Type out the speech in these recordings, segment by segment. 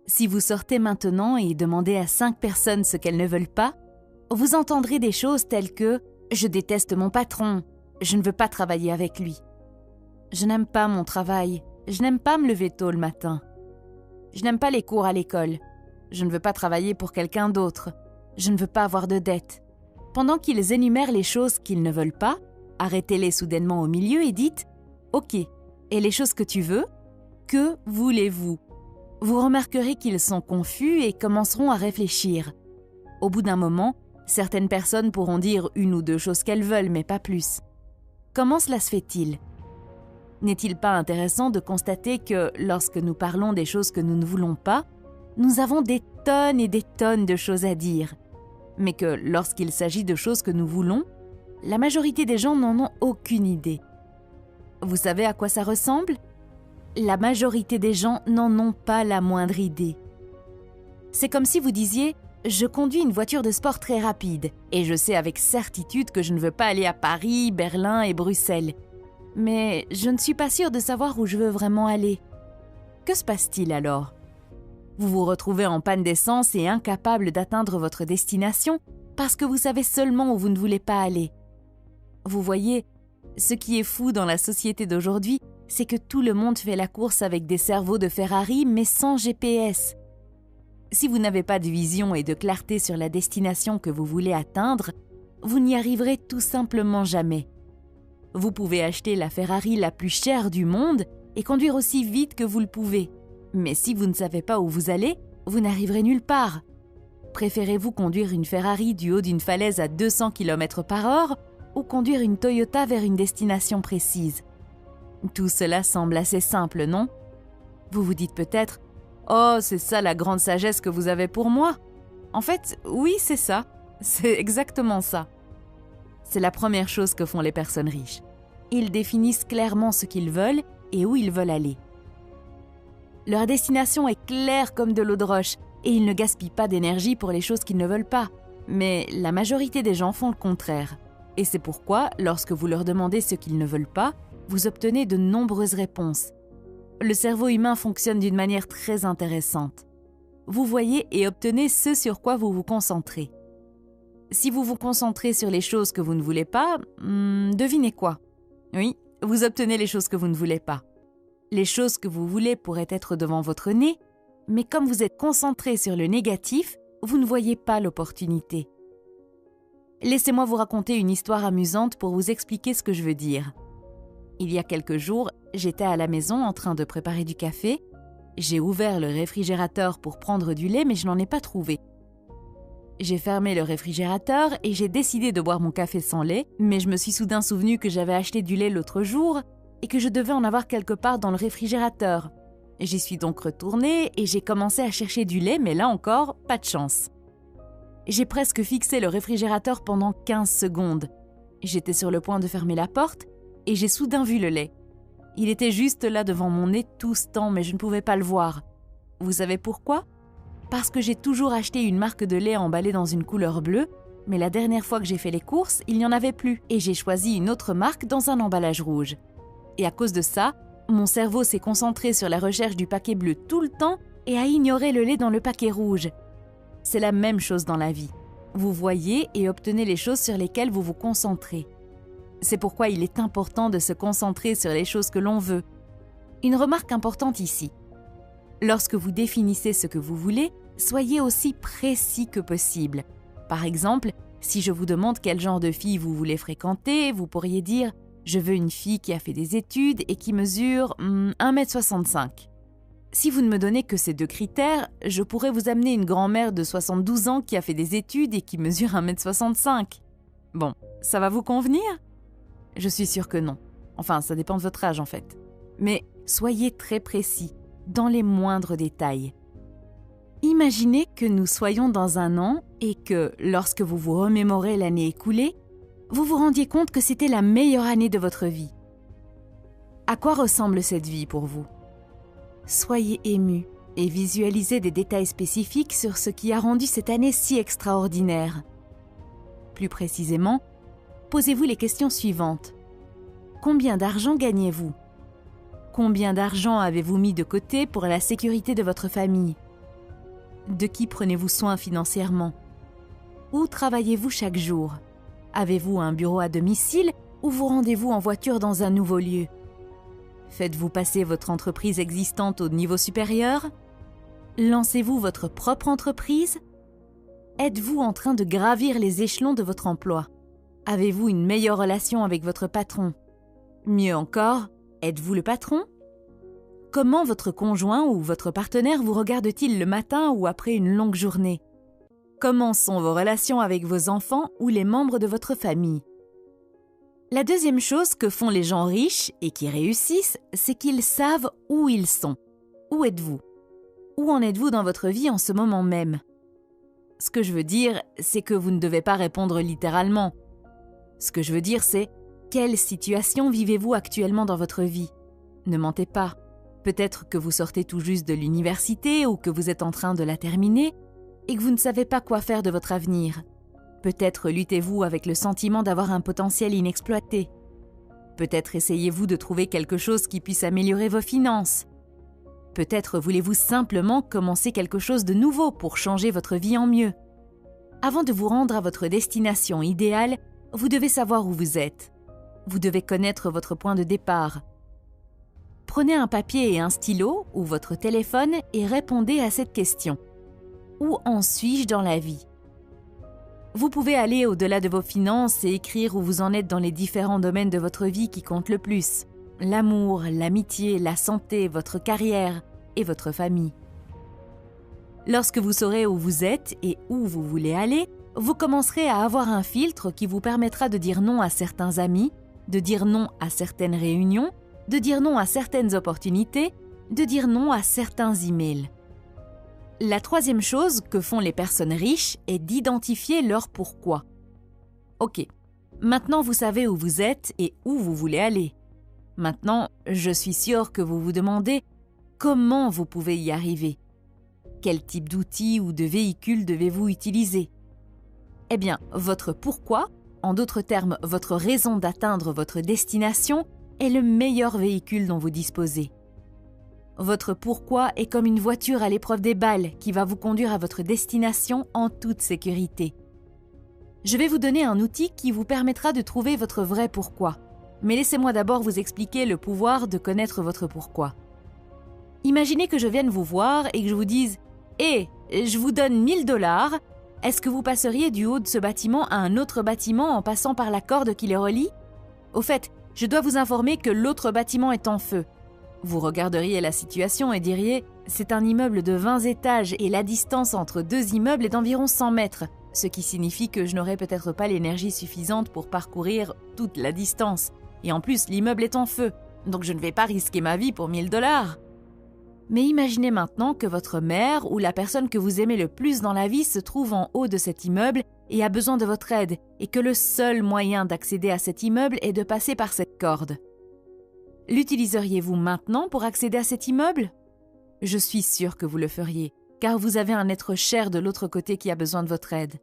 Si vous sortez maintenant et demandez à 5 personnes ce qu'elles ne veulent pas, vous entendrez des choses telles que « Je déteste mon patron, je ne veux pas travailler avec lui. Je n'aime pas mon travail, je n'aime pas me lever tôt le matin. Je n'aime pas les cours à l'école, je ne veux pas travailler pour quelqu'un d'autre, je ne veux pas avoir de dettes. » Pendant qu'ils énumèrent les choses qu'ils ne veulent pas, arrêtez-les soudainement au milieu et dites « Ok, et les choses que tu veux, que voulez-vous » Vous remarquerez qu'ils sont confus et commenceront à réfléchir. Au bout d'un moment, certaines personnes pourront dire 1 ou 2 choses qu'elles veulent, mais pas plus. Comment cela se fait-il ? N'est-il pas intéressant de constater que, lorsque nous parlons des choses que nous ne voulons pas, nous avons des tonnes et des tonnes de choses à dire, mais que, lorsqu'il s'agit de choses que nous voulons, la majorité des gens n'en ont aucune idée. Vous savez à quoi ça ressemble ? La majorité des gens n'en ont pas la moindre idée. C'est comme si vous disiez « Je conduis une voiture de sport très rapide et je sais avec certitude que je ne veux pas aller à Paris, Berlin et Bruxelles. Mais je ne suis pas sûre de savoir où je veux vraiment aller. » Que se passe-t-il alors ? Vous vous retrouvez en panne d'essence et incapable d'atteindre votre destination parce que vous savez seulement où vous ne voulez pas aller. Vous voyez, ce qui est fou dans la société d'aujourd'hui, c'est que tout le monde fait la course avec des cerveaux de Ferrari, mais sans GPS. Si vous n'avez pas de vision et de clarté sur la destination que vous voulez atteindre, vous n'y arriverez tout simplement jamais. Vous pouvez acheter la Ferrari la plus chère du monde et conduire aussi vite que vous le pouvez. Mais si vous ne savez pas où vous allez, vous n'arriverez nulle part. Préférez-vous conduire une Ferrari du haut d'une falaise à 200 km/h ou conduire une Toyota vers une destination précise ? Tout cela semble assez simple, non ? Vous vous dites peut-être « Oh, c'est ça la grande sagesse que vous avez pour moi ?» En fait, oui, c'est ça. C'est exactement ça. C'est la première chose que font les personnes riches. Ils définissent clairement ce qu'ils veulent et où ils veulent aller. Leur destination est claire comme de l'eau de roche et ils ne gaspillent pas d'énergie pour les choses qu'ils ne veulent pas. Mais la majorité des gens font le contraire. Et c'est pourquoi, lorsque vous leur demandez ce qu'ils ne veulent pas, vous obtenez de nombreuses réponses. Le cerveau humain fonctionne d'une manière très intéressante. Vous voyez et obtenez ce sur quoi vous vous concentrez. Si vous vous concentrez sur les choses que vous ne voulez pas, devinez quoi ? Oui, vous obtenez les choses que vous ne voulez pas. Les choses que vous voulez pourraient être devant votre nez, mais comme vous êtes concentré sur le négatif, vous ne voyez pas l'opportunité. Laissez-moi vous raconter une histoire amusante pour vous expliquer ce que je veux dire. Il y a quelques jours, j'étais à la maison en train de préparer du café. J'ai ouvert le réfrigérateur pour prendre du lait, mais je n'en ai pas trouvé. J'ai fermé le réfrigérateur et j'ai décidé de boire mon café sans lait, mais je me suis soudain souvenu que j'avais acheté du lait l'autre jour et que je devais en avoir quelque part dans le réfrigérateur. J'y suis donc retournée et j'ai commencé à chercher du lait, mais là encore, pas de chance. J'ai presque fixé le réfrigérateur pendant 15 secondes. J'étais sur le point de fermer la porte et j'ai soudain vu le lait. Il était juste là devant mon nez tout ce temps, mais je ne pouvais pas le voir. Vous savez pourquoi ? Parce que j'ai toujours acheté une marque de lait emballée dans une couleur bleue, mais la dernière fois que j'ai fait les courses, il n'y en avait plus et j'ai choisi une autre marque dans un emballage rouge. Et à cause de ça, mon cerveau s'est concentré sur la recherche du paquet bleu tout le temps et a ignoré le lait dans le paquet rouge. C'est la même chose dans la vie. Vous voyez et obtenez les choses sur lesquelles vous vous concentrez. C'est pourquoi il est important de se concentrer sur les choses que l'on veut. Une remarque importante ici. Lorsque vous définissez ce que vous voulez, soyez aussi précis que possible. Par exemple, si je vous demande quel genre de fille vous voulez fréquenter, vous pourriez dire « Je veux une fille qui a fait des études et qui mesure 1,65 m ». Si vous ne me donnez que ces 2 critères, je pourrais vous amener une grand-mère de 72 ans qui a fait des études et qui mesure 1,65 m. Bon, ça va vous convenir ? Je suis sûre que non. Enfin, ça dépend de votre âge en fait. Mais soyez très précis, dans les moindres détails. Imaginez que nous soyons dans un an et que, lorsque vous vous remémorez l'année écoulée, vous vous rendiez compte que c'était la meilleure année de votre vie. À quoi ressemble cette vie pour vous ? Soyez ému et visualisez des détails spécifiques sur ce qui a rendu cette année si extraordinaire. Plus précisément, posez-vous les questions suivantes. Combien d'argent gagnez-vous ? Combien d'argent avez-vous mis de côté pour la sécurité de votre famille ? De qui prenez-vous soin financièrement? Où travaillez-vous chaque jour? Avez-vous un bureau à domicile ou vous rendez-vous en voiture dans un nouveau lieu? Faites-vous passer votre entreprise existante au niveau supérieur? Lancez-vous votre propre entreprise? Êtes-vous en train de gravir les échelons de votre emploi? Avez-vous une meilleure relation avec votre patron? Mieux encore, êtes-vous le patron? Comment votre conjoint ou votre partenaire vous regarde-t-il le matin ou après une longue journée? Comment sont vos relations avec vos enfants ou les membres de votre famille? La deuxième chose que font les gens riches et qui réussissent, c'est qu'ils savent où ils sont. Où êtes-vous? Où en êtes-vous dans votre vie en ce moment même? Ce que je veux dire, c'est que vous ne devez pas répondre littéralement. Ce que je veux dire, c'est quelle situation vivez-vous actuellement dans votre vie? Ne mentez pas. Peut-être que vous sortez tout juste de l'université ou que vous êtes en train de la terminer et que vous ne savez pas quoi faire de votre avenir. Peut-être luttez-vous avec le sentiment d'avoir un potentiel inexploité. Peut-être essayez-vous de trouver quelque chose qui puisse améliorer vos finances. Peut-être voulez-vous simplement commencer quelque chose de nouveau pour changer votre vie en mieux. Avant de vous rendre à votre destination idéale, vous devez savoir où vous êtes. Vous devez connaître votre point de départ. Prenez un papier et un stylo ou votre téléphone et répondez à cette question. Où en suis-je dans la vie? Vous pouvez aller au-delà de vos finances et écrire où vous en êtes dans les différents domaines de votre vie qui comptent le plus. L'amour, l'amitié, la santé, votre carrière et votre famille. Lorsque vous saurez où vous êtes et où vous voulez aller, vous commencerez à avoir un filtre qui vous permettra de dire non à certains amis, de dire non à certaines réunions, de dire non à certaines opportunités, de dire non à certains emails. La troisième chose que font les personnes riches est d'identifier leur pourquoi. Ok, maintenant vous savez où vous êtes et où vous voulez aller. Maintenant, je suis sûre que vous vous demandez comment vous pouvez y arriver. Quel type d'outils ou de véhicules devez-vous utiliser? Eh bien, votre pourquoi, en d'autres termes, votre raison d'atteindre votre destination, est le meilleur véhicule dont vous disposez. Votre pourquoi est comme une voiture à l'épreuve des balles qui va vous conduire à votre destination en toute sécurité. Je vais vous donner un outil qui vous permettra de trouver votre vrai pourquoi. Mais laissez-moi d'abord vous expliquer le pouvoir de connaître votre pourquoi. Imaginez que je vienne vous voir et que je vous dise « Hé, je vous donne 1 000 $, est-ce que vous passeriez du haut de ce bâtiment à un autre bâtiment en passant par la corde qui les relie? Au fait, je dois vous informer que l'autre bâtiment est en feu. » Vous regarderiez la situation et diriez « C'est un immeuble de 20 étages et la distance entre 2 immeubles est d'environ 100 mètres, ce qui signifie que je n'aurai peut-être pas l'énergie suffisante pour parcourir toute la distance. Et en plus, l'immeuble est en feu, donc je ne vais pas risquer ma vie pour 1 000 $. » Mais imaginez maintenant que votre mère ou la personne que vous aimez le plus dans la vie se trouve en haut de cet immeuble et a besoin de votre aide, et que le seul moyen d'accéder à cet immeuble est de passer par cette corde. L'utiliseriez-vous maintenant pour accéder à cet immeuble? Je suis sûre que vous le feriez, car vous avez un être cher de l'autre côté qui a besoin de votre aide.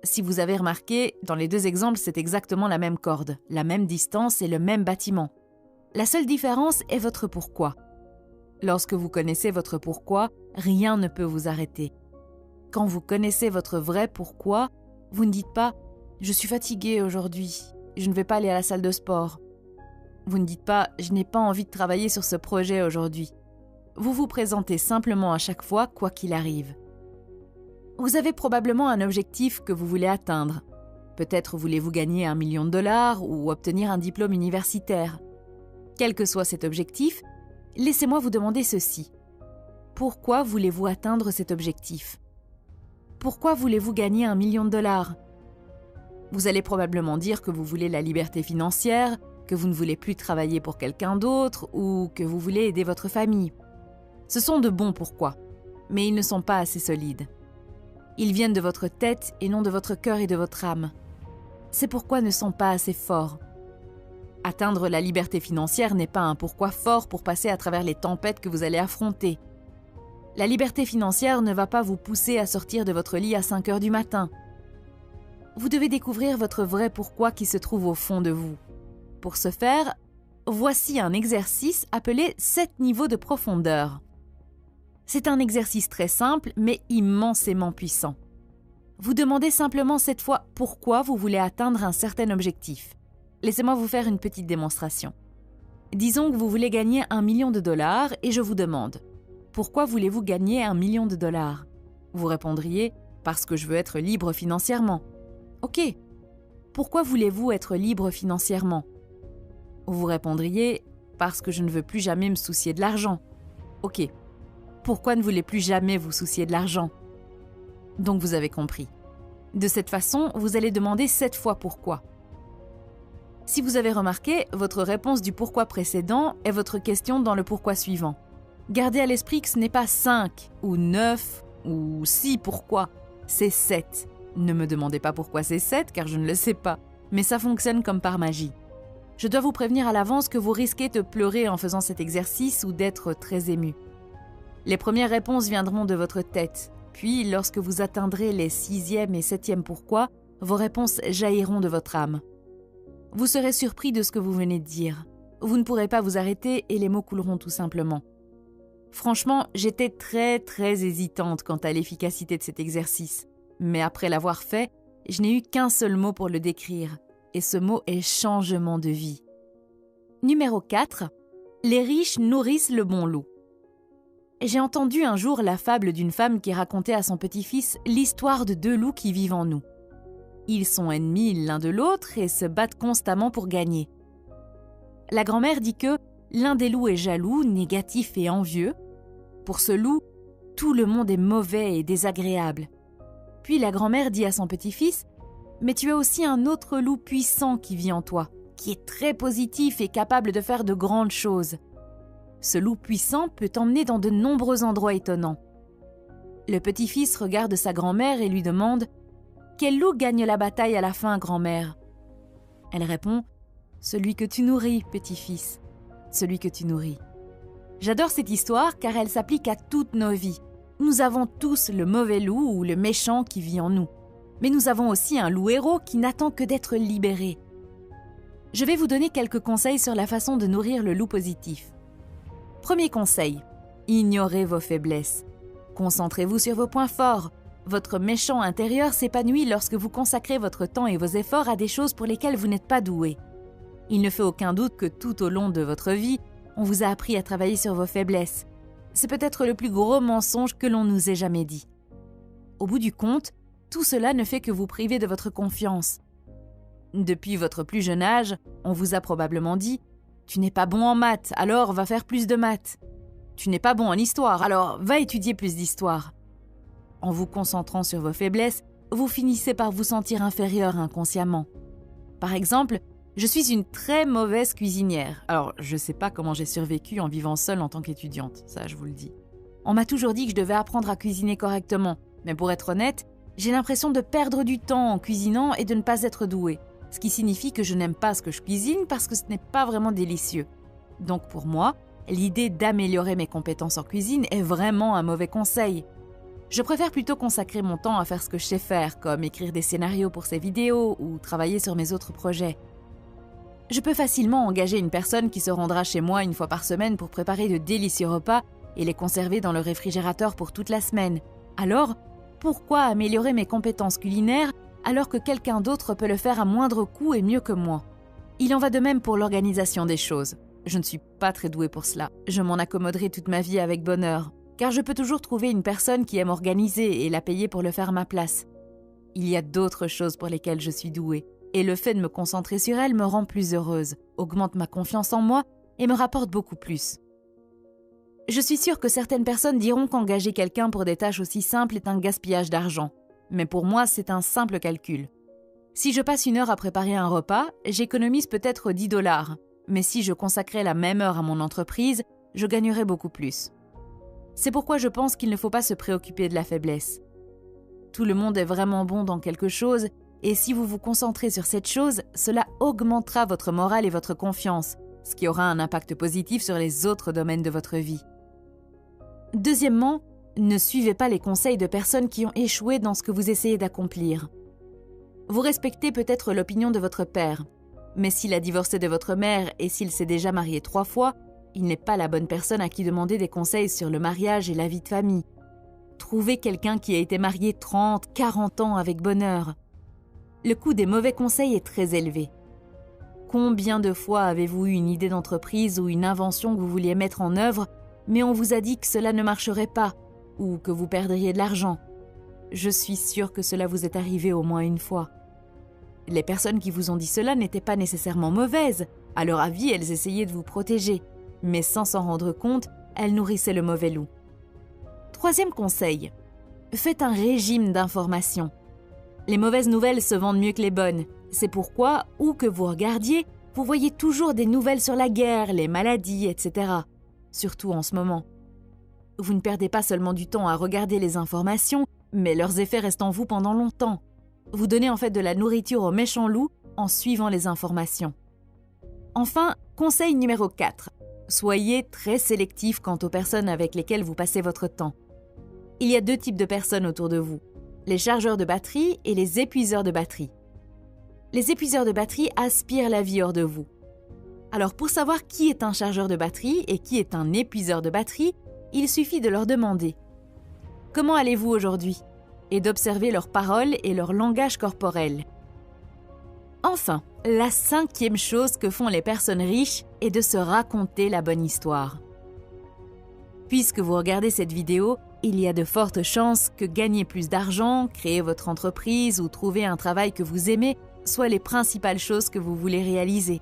Si vous avez remarqué, dans les deux exemples, c'est exactement la même corde, la même distance et le même bâtiment. La seule différence est votre pourquoi. Lorsque vous connaissez votre pourquoi, rien ne peut vous arrêter. Quand vous connaissez votre vrai pourquoi, vous ne dites pas « Je suis fatigué aujourd'hui, je ne vais pas aller à la salle de sport ». Vous ne dites pas « Je n'ai pas envie de travailler sur ce projet aujourd'hui ». Vous vous présentez simplement à chaque fois, quoi qu'il arrive. Vous avez probablement un objectif que vous voulez atteindre. Peut-être voulez-vous gagner 1 million de $ ou obtenir un diplôme universitaire. Quel que soit cet objectif, laissez-moi vous demander ceci. Pourquoi voulez-vous atteindre cet objectif? Pourquoi voulez-vous gagner 1 million de $? Vous allez probablement dire que vous voulez la liberté financière, que vous ne voulez plus travailler pour quelqu'un d'autre ou que vous voulez aider votre famille. Ce sont de bons pourquoi, mais ils ne sont pas assez solides. Ils viennent de votre tête et non de votre cœur et de votre âme. Ces pourquoi ne sont pas assez forts. Atteindre la liberté financière n'est pas un pourquoi fort pour passer à travers les tempêtes que vous allez affronter. La liberté financière ne va pas vous pousser à sortir de votre lit à 5 heures du matin. Vous devez découvrir votre vrai pourquoi qui se trouve au fond de vous. Pour ce faire, voici un exercice appelé 7 niveaux de profondeur. C'est un exercice très simple, mais immensément puissant. Vous demandez simplement cette fois pourquoi vous voulez atteindre un certain objectif. Laissez-moi vous faire une petite démonstration. Disons que vous voulez gagner $1 million et je vous demande « Pourquoi voulez-vous gagner $1 million ?» Vous répondriez « Parce que je veux être libre financièrement. » Ok. Pourquoi voulez-vous être libre financièrement? Vous répondriez « Parce que je ne veux plus jamais me soucier de l'argent. » Ok. Pourquoi ne voulez plus jamais vous soucier de l'argent? Donc vous avez compris. De cette façon, vous allez demander 7 fois pourquoi. Si vous avez remarqué, votre réponse du pourquoi précédent est votre question dans le pourquoi suivant. Gardez à l'esprit que ce n'est pas 5 ou 9 ou 6 pourquoi, c'est 7. Ne me demandez pas pourquoi c'est 7 car je ne le sais pas, mais ça fonctionne comme par magie. Je dois vous prévenir à l'avance que vous risquez de pleurer en faisant cet exercice ou d'être très ému. Les premières réponses viendront de votre tête, puis lorsque vous atteindrez les 6e et 7e pourquoi, vos réponses jailliront de votre âme. Vous serez surpris de ce que vous venez de dire. Vous ne pourrez pas vous arrêter et les mots couleront tout simplement. Franchement, j'étais très hésitante quant à l'efficacité de cet exercice. Mais après l'avoir fait, je n'ai eu qu'un seul mot pour le décrire. Et ce mot est changement de vie. Numéro 4. Les riches nourrissent le bon loup. J'ai entendu un jour la fable d'une femme qui racontait à son petit-fils l'histoire de 2 loups qui vivent en nous. Ils sont ennemis l'un de l'autre et se battent constamment pour gagner. La grand-mère dit que l'un des loups est jaloux, négatif et envieux. Pour ce loup, tout le monde est mauvais et désagréable. Puis la grand-mère dit à son petit-fils « Mais tu as aussi un autre loup puissant qui vit en toi, qui est très positif et capable de faire de grandes choses. Ce loup puissant peut t'emmener dans de nombreux endroits étonnants. » Le petit-fils regarde sa grand-mère et lui demande « Quel loup gagne la bataille à la fin, grand-mère ?» Elle répond « Celui que tu nourris, petit-fils, celui que tu nourris. » J'adore cette histoire car elle s'applique à toutes nos vies. Nous avons tous le mauvais loup ou le méchant qui vit en nous. Mais nous avons aussi un loup héros qui n'attend que d'être libéré. Je vais vous donner quelques conseils sur la façon de nourrir le loup positif. Premier conseil, ignorez vos faiblesses. Concentrez-vous sur vos points forts. Votre méchant intérieur s'épanouit lorsque vous consacrez votre temps et vos efforts à des choses pour lesquelles vous n'êtes pas doué. Il ne fait aucun doute que tout au long de votre vie, on vous a appris à travailler sur vos faiblesses. C'est peut-être le plus gros mensonge que l'on nous ait jamais dit. Au bout du compte, tout cela ne fait que vous priver de votre confiance. Depuis votre plus jeune âge, on vous a probablement dit « Tu n'es pas bon en maths, alors va faire plus de maths. Tu n'es pas bon en histoire, alors va étudier plus d'histoire. » En vous concentrant sur vos faiblesses, vous finissez par vous sentir inférieur inconsciemment. Par exemple, je suis une très mauvaise cuisinière. Alors, je ne sais pas comment j'ai survécu en vivant seule en tant qu'étudiante, ça je vous le dis. On m'a toujours dit que je devais apprendre à cuisiner correctement, mais pour être honnête, j'ai l'impression de perdre du temps en cuisinant et de ne pas être douée, ce qui signifie que je n'aime pas ce que je cuisine parce que ce n'est pas vraiment délicieux. Donc pour moi, l'idée d'améliorer mes compétences en cuisine est vraiment un mauvais conseil. Je préfère plutôt consacrer mon temps à faire ce que je sais faire, comme écrire des scénarios pour ces vidéos ou travailler sur mes autres projets. Je peux facilement engager une personne qui se rendra chez moi une fois par semaine pour préparer de délicieux repas et les conserver dans le réfrigérateur pour toute la semaine. Alors, pourquoi améliorer mes compétences culinaires alors que quelqu'un d'autre peut le faire à moindre coût et mieux que moi? Il en va de même pour l'organisation des choses. Je ne suis pas très douée pour cela. Je m'en accommoderai toute ma vie avec bonheur, car je peux toujours trouver une personne qui aime organiser et la payer pour le faire à ma place. Il y a d'autres choses pour lesquelles je suis douée, et le fait de me concentrer sur elles me rend plus heureuse, augmente ma confiance en moi et me rapporte beaucoup plus. Je suis sûre que certaines personnes diront qu'engager quelqu'un pour des tâches aussi simples est un gaspillage d'argent, mais pour moi c'est un simple calcul. Si je passe 1 heure à préparer un repas, j'économise peut-être $10, mais si je consacrais la même heure à mon entreprise, je gagnerais beaucoup plus. C'est pourquoi je pense qu'il ne faut pas se préoccuper de la faiblesse. Tout le monde est vraiment bon dans quelque chose, et si vous vous concentrez sur cette chose, cela augmentera votre morale et votre confiance, ce qui aura un impact positif sur les autres domaines de votre vie. Deuxièmement, ne suivez pas les conseils de personnes qui ont échoué dans ce que vous essayez d'accomplir. Vous respectez peut-être l'opinion de votre père, mais s'il a divorcé de votre mère et s'il s'est déjà marié 3 fois, il n'est pas la bonne personne à qui demander des conseils sur le mariage et la vie de famille. Trouvez quelqu'un qui a été marié 30, 40 ans avec bonheur. Le coût des mauvais conseils est très élevé. Combien de fois avez-vous eu une idée d'entreprise ou une invention que vous vouliez mettre en œuvre, mais on vous a dit que cela ne marcherait pas ou que vous perdriez de l'argent? Je suis sûre que cela vous est arrivé au moins une fois. Les personnes qui vous ont dit cela n'étaient pas nécessairement mauvaises. À leur avis, elles essayaient de vous protéger. Mais sans s'en rendre compte, elles nourrissaient le mauvais loup. Troisième conseil, faites un régime d'information. Les mauvaises nouvelles se vendent mieux que les bonnes. C'est pourquoi, où que vous regardiez, vous voyez toujours des nouvelles sur la guerre, les maladies, etc. Surtout en ce moment. Vous ne perdez pas seulement du temps à regarder les informations, mais leurs effets restent en vous pendant longtemps. Vous donnez en fait de la nourriture aux méchants loups en suivant les informations. Enfin, conseil numéro 4. Soyez très sélectif quant aux personnes avec lesquelles vous passez votre temps. Il y a 2 types de personnes autour de vous, les chargeurs de batterie et les épuiseurs de batterie. Les épuiseurs de batterie aspirent la vie hors de vous. Alors pour savoir qui est un chargeur de batterie et qui est un épuiseur de batterie, il suffit de leur demander « Comment allez-vous aujourd'hui ?» et d'observer leurs paroles et leur langage corporel. Enfin, la 5e chose que font les personnes riches est de se raconter la bonne histoire. Puisque vous regardez cette vidéo, il y a de fortes chances que gagner plus d'argent, créer votre entreprise ou trouver un travail que vous aimez soient les principales choses que vous voulez réaliser.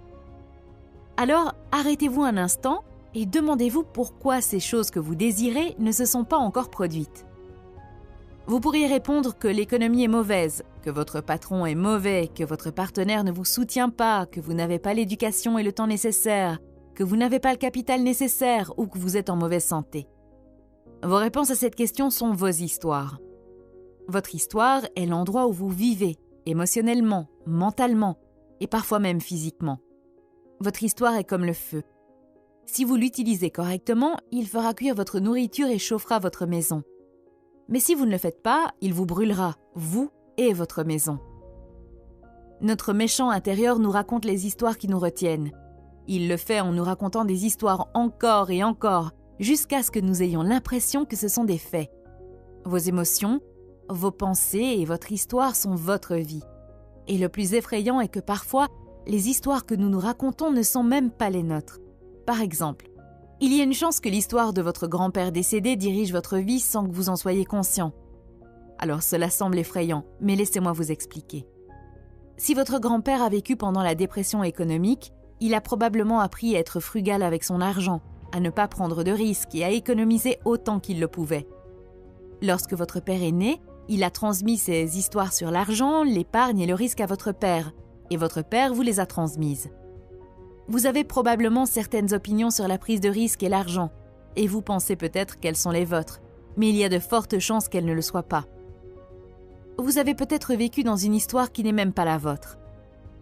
Alors, arrêtez-vous un instant et demandez-vous pourquoi ces choses que vous désirez ne se sont pas encore produites. Vous pourriez répondre que l'économie est mauvaise, que votre patron est mauvais, que votre partenaire ne vous soutient pas, que vous n'avez pas l'éducation et le temps nécessaires, que vous n'avez pas le capital nécessaire ou que vous êtes en mauvaise santé. Vos réponses à cette question sont vos histoires. Votre histoire est l'endroit où vous vivez, émotionnellement, mentalement et parfois même physiquement. Votre histoire est comme le feu. Si vous l'utilisez correctement, il fera cuire votre nourriture et chauffera votre maison. Mais si vous ne le faites pas, il vous brûlera, vous et votre maison. Notre méchant intérieur nous raconte les histoires qui nous retiennent. Il le fait en nous racontant des histoires encore et encore, jusqu'à ce que nous ayons l'impression que ce sont des faits. Vos émotions, vos pensées et votre histoire sont votre vie. Et le plus effrayant est que parfois, les histoires que nous nous racontons ne sont même pas les nôtres. Par exemple, il y a une chance que l'histoire de votre grand-père décédé dirige votre vie sans que vous en soyez conscient. Alors cela semble effrayant, mais laissez-moi vous expliquer. Si votre grand-père a vécu pendant la dépression économique, il a probablement appris à être frugal avec son argent, à ne pas prendre de risques et à économiser autant qu'il le pouvait. Lorsque votre père est né, il a transmis ses histoires sur l'argent, l'épargne et le risque à votre père, et votre père vous les a transmises. Vous avez probablement certaines opinions sur la prise de risque et l'argent, et vous pensez peut-être qu'elles sont les vôtres, mais il y a de fortes chances qu'elles ne le soient pas. Vous avez peut-être vécu dans une histoire qui n'est même pas la vôtre.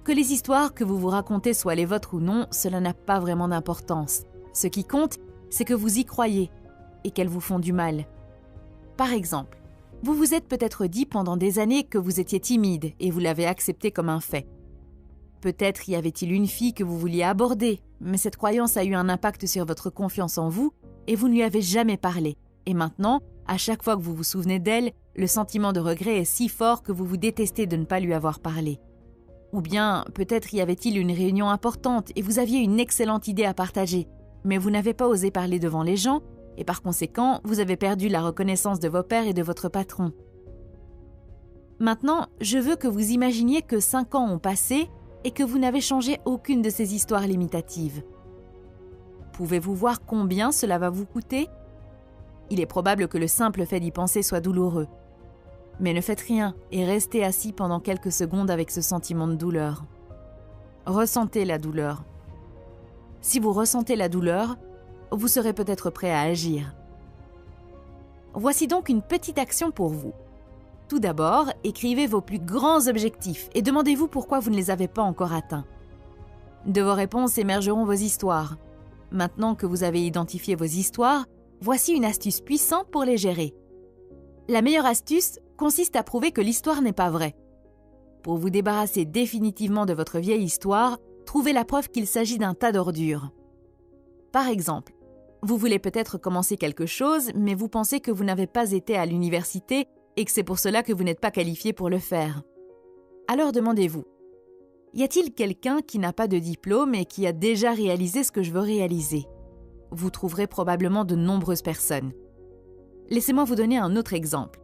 Que les histoires que vous vous racontez soient les vôtres ou non, cela n'a pas vraiment d'importance. Ce qui compte, c'est que vous y croyez et qu'elles vous font du mal. Par exemple, vous vous êtes peut-être dit pendant des années que vous étiez timide et vous l'avez accepté comme un fait. Peut-être y avait-il une fille que vous vouliez aborder, mais cette croyance a eu un impact sur votre confiance en vous et vous ne lui avez jamais parlé. Et maintenant, à chaque fois que vous vous souvenez d'elle, le sentiment de regret est si fort que vous vous détestez de ne pas lui avoir parlé. Ou bien, peut-être y avait-il une réunion importante et vous aviez une excellente idée à partager, mais vous n'avez pas osé parler devant les gens et par conséquent, vous avez perdu la reconnaissance de vos pairs et de votre patron. Maintenant, je veux que vous imaginiez que 5 ans ont passé et que vous n'avez changé aucune de ces histoires limitatives. Pouvez-vous voir combien cela va vous coûter ? Il est probable que le simple fait d'y penser soit douloureux. Mais ne faites rien et restez assis pendant quelques secondes avec ce sentiment de douleur. Ressentez la douleur. Si vous ressentez la douleur, vous serez peut-être prêt à agir. Voici donc une petite action pour vous. Tout d'abord, écrivez vos plus grands objectifs et demandez-vous pourquoi vous ne les avez pas encore atteints. De vos réponses émergeront vos histoires. Maintenant que vous avez identifié vos histoires, voici une astuce puissante pour les gérer. La meilleure astuce consiste à prouver que l'histoire n'est pas vraie. Pour vous débarrasser définitivement de votre vieille histoire, trouvez la preuve qu'il s'agit d'un tas d'ordures. Par exemple, Vous voulez peut-être commencer quelque chose, mais vous pensez que vous n'avez pas été à l'université et que c'est pour cela que vous n'êtes pas qualifié pour le faire. Alors demandez-vous, y a-t-il quelqu'un qui n'a pas de diplôme et qui a déjà réalisé ce que je veux réaliser? Vous trouverez probablement de nombreuses personnes. Laissez-moi vous donner un autre exemple.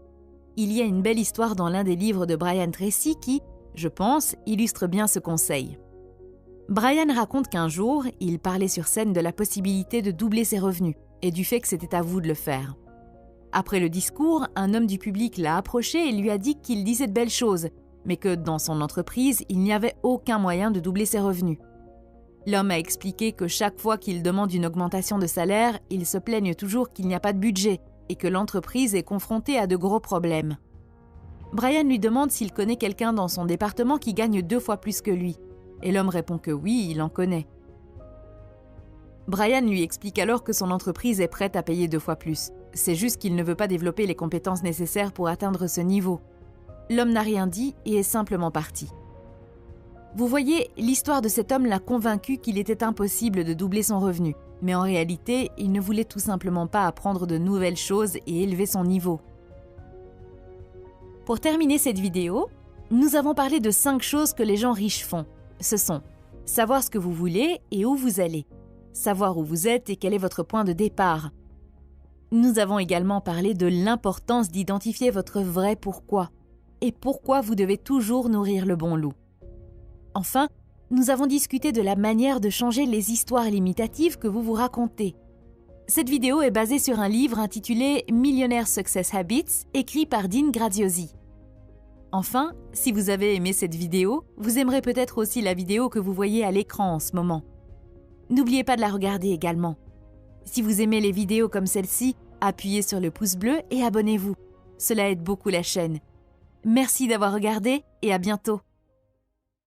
Il y a une belle histoire dans l'un des livres de Brian Tracy qui, je pense, illustre bien ce conseil. Brian raconte qu'un jour, il parlait sur scène de la possibilité de doubler ses revenus et du fait que c'était à vous de le faire. Après le discours, un homme du public l'a approché et lui a dit qu'il disait de belles choses, mais que dans son entreprise, il n'y avait aucun moyen de doubler ses revenus. L'homme a expliqué que chaque fois qu'il demande une augmentation de salaire, il se plaigne toujours qu'il n'y a pas de budget et que l'entreprise est confrontée à de gros problèmes. Brian lui demande s'il connaît quelqu'un dans son département qui gagne 2 fois plus que lui. Et l'homme répond que oui, il en connaît. Brian lui explique alors que son entreprise est prête à payer 2 fois plus. C'est juste qu'il ne veut pas développer les compétences nécessaires pour atteindre ce niveau. L'homme n'a rien dit et est simplement parti. Vous voyez, l'histoire de cet homme l'a convaincu qu'il était impossible de doubler son revenu. Mais en réalité, il ne voulait tout simplement pas apprendre de nouvelles choses et élever son niveau. Pour terminer cette vidéo, nous avons parlé de 5 choses que les gens riches font. Ce sont savoir ce que vous voulez et où vous allez, savoir où vous êtes et quel est votre point de départ. Nous avons également parlé de l'importance d'identifier votre vrai pourquoi et pourquoi vous devez toujours nourrir le bon loup. Enfin, nous avons discuté de la manière de changer les histoires limitatives que vous vous racontez. Cette vidéo est basée sur un livre intitulé « Millionaire Success Habits » écrit par Dean Graziosi. Enfin, si vous avez aimé cette vidéo, vous aimerez peut-être aussi la vidéo que vous voyez à l'écran en ce moment. N'oubliez pas de la regarder également. Si vous aimez les vidéos comme celle-ci, appuyez sur le pouce bleu et abonnez-vous. Cela aide beaucoup la chaîne. Merci d'avoir regardé et à bientôt.